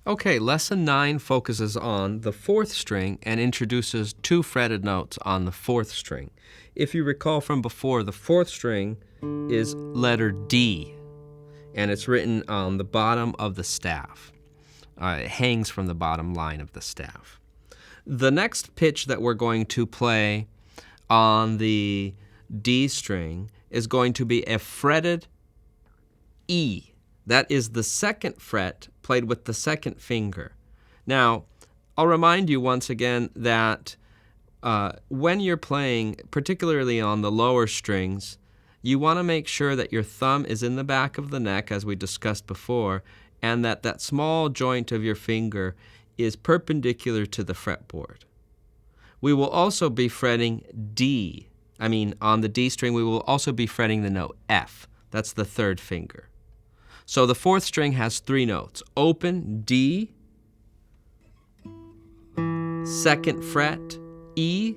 Okay, Lesson 9 focuses on the fourth string and introduces two fretted notes on the fourth string. If you recall from before, the fourth string is letter D, and it's written on the bottom of the staff. It hangs from the bottom line of the staff. The next pitch that we're going to play on the D string is going to be a fretted E. That is the second fret played with the second finger. Now, I'll remind you once again that when you're playing, particularly on the lower strings, you want to make sure that your thumb is in the back of the neck, as we discussed before, and that that small joint of your finger is perpendicular to the fretboard. We will also be fretting on the D string, we will also be fretting the note F. That's the third finger. So the fourth string has three notes: open, D, second fret, E,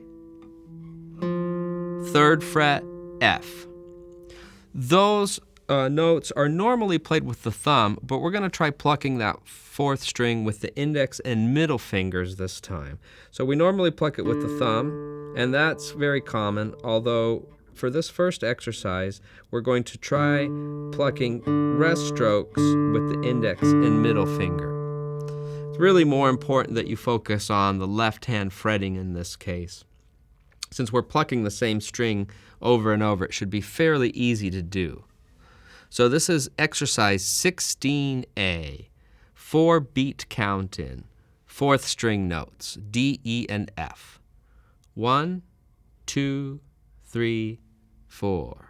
third fret, F. Those notes are normally played with the thumb, but we're going to try plucking that fourth string with the index and middle fingers this time. So we normally pluck it with the thumb, and that's very common, although for this first exercise, we're going to try plucking rest strokes with the index and middle finger. It's really more important that you focus on the left hand fretting in this case. Since we're plucking the same string over and over, it should be fairly easy to do. So this is exercise 16A, 4-beat count-in, fourth string notes, D, E, and F. 1, 2, 3, 4.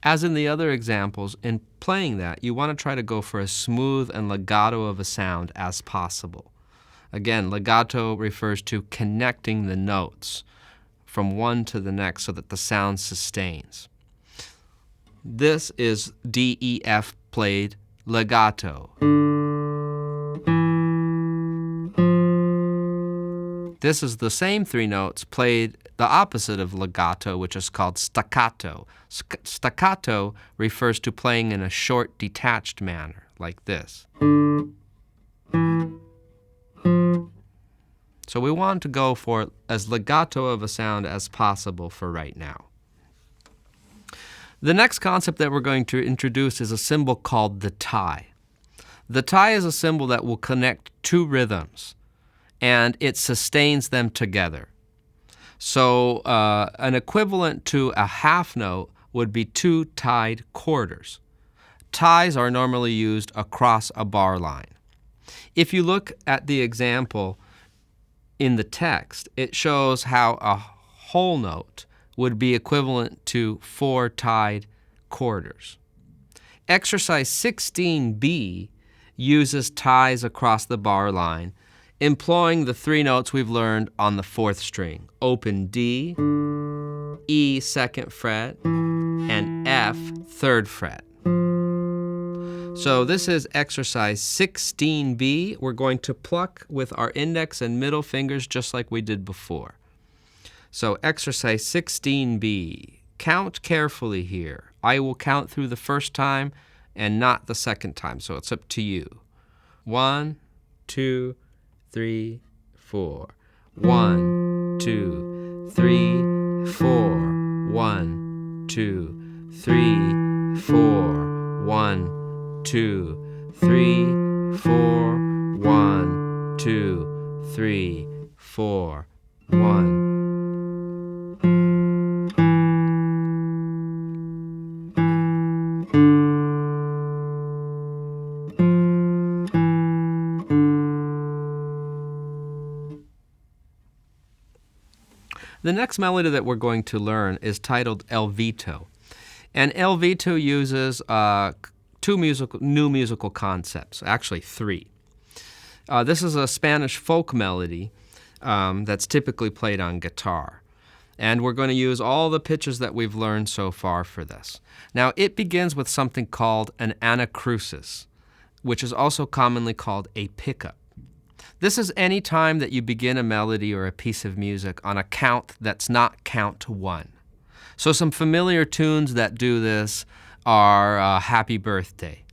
As in the other examples, in playing that, you want to try to go for as smooth and legato of a sound as possible. Again, legato refers to connecting the notes from one to the next so that the sound sustains. This is D, E, F played legato. This is the same three notes played the opposite of legato, which is called staccato. Staccato refers to playing in a short, detached manner, like this. So we want to go for as legato of a sound as possible for right now. The next concept that we're going to introduce is a symbol called the tie. The tie is a symbol that will connect two rhythms, and it sustains them together. So an equivalent to a half note would be two tied quarters. Ties are normally used across a bar line. If you look at the example in the text, it shows how a whole note would be equivalent to 4 tied quarters. Exercise 16B uses ties across the bar line, employing the three notes we've learned on the fourth string: open D, E second fret, and F third fret. So this is exercise 16B. We're going to pluck with our index and middle fingers just like we did before. So exercise 16B, count carefully here. I will count through the first time and not the second time, so it's up to you. 1, 2, 3, 4. 1, 2, 3, 4. 1, 2, 3, 4. 1, 2, 3, 4. 1, 2, 3, 4. 1. The next melody that we're going to learn is titled El Vito. And El Vito uses two new musical concepts, actually 3. This is a Spanish folk melody that's typically played on guitar. And we're going to use all the pitches that we've learned so far for this. Now, it begins with something called an anacrusis, which is also commonly called a pickup. This is any time that you begin a melody or a piece of music on a count that's not count 1. So some familiar tunes that do this are Happy Birthday.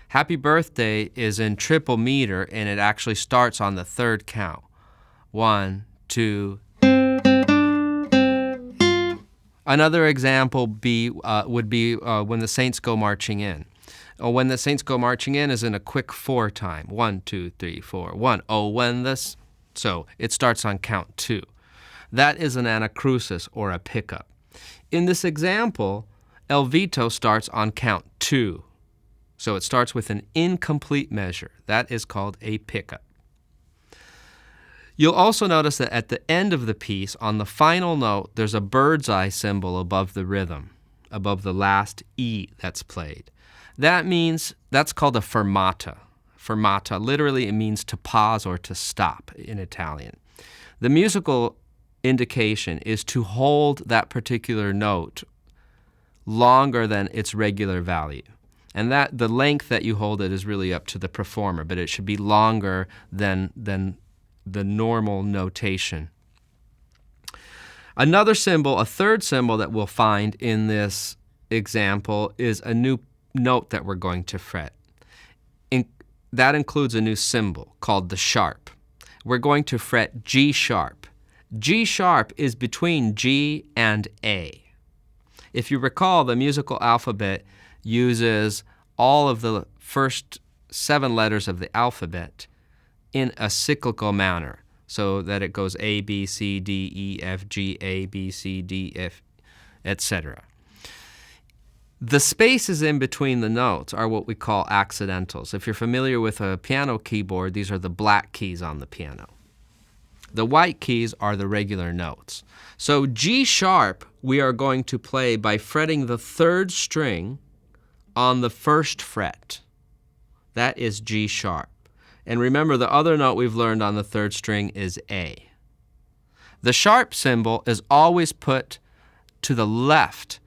Happy Birthday is in triple meter, and it actually starts on the 3rd count. 1, 2. Another example would be When the Saints Go Marching In. When the Saints Go Marching In is in a quick 4 time. 1, 2, 3, 4, 1. Oh, when this. So it starts on count 2. That is an anacrusis, or a pickup. In this example, El Vito starts on count 2. So it starts with an incomplete measure. That is called a pickup. You'll also notice that at the end of the piece, on the final note, there's a bird's eye symbol above the rhythm, above the last E that's played. That means that's called a fermata. Fermata, literally it means to pause or to stop in Italian. The musical indication is to hold that particular note longer than its regular value. And that the length that you hold it is really up to the performer, but it should be longer than the normal notation. Another symbol, a third symbol that we'll find in this example is a new note that we're going to fret. That includes a new symbol called the sharp. We're going to fret G sharp. G sharp is between G and A. If you recall, the musical alphabet uses all of the first 7 letters of the alphabet in a cyclical manner, so that it goes A, B, C, D, E, F, G, A, B, C, D, F, etc. The spaces in between the notes are what we call accidentals. If you're familiar with a piano keyboard, these are the black keys on the piano. The white keys are the regular notes. So G sharp we are going to play by fretting the 3rd string on the 1st fret. That is G sharp. And remember, the other note we've learned on the 3rd string is A. The sharp symbol is always put to the left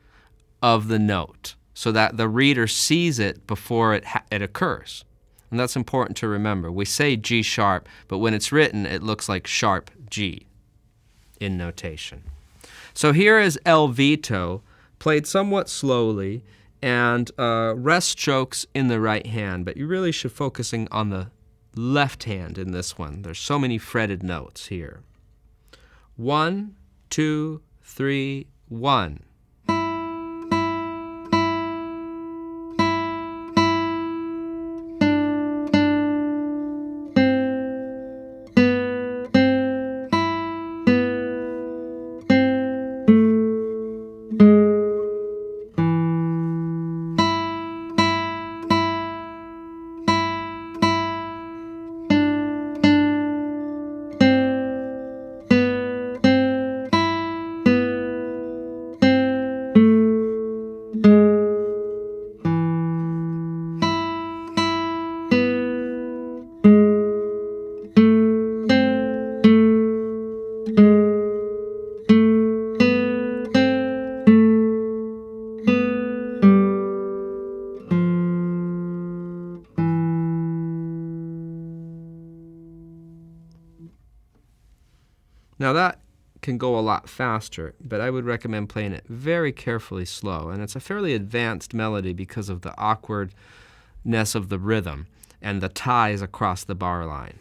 of the note so that the reader sees it before it occurs. And that's important to remember. We say G sharp, but when it's written, it looks like sharp G in notation. So here is El Vito, played somewhat slowly, and rest strokes in the right hand, but you really should focusing on the left hand in this one. There's so many fretted notes here. 1, 2, 3, 1. Now that can go a lot faster, but I would recommend playing it very carefully slow. And it's a fairly advanced melody because of the awkwardness of the rhythm and the ties across the bar line.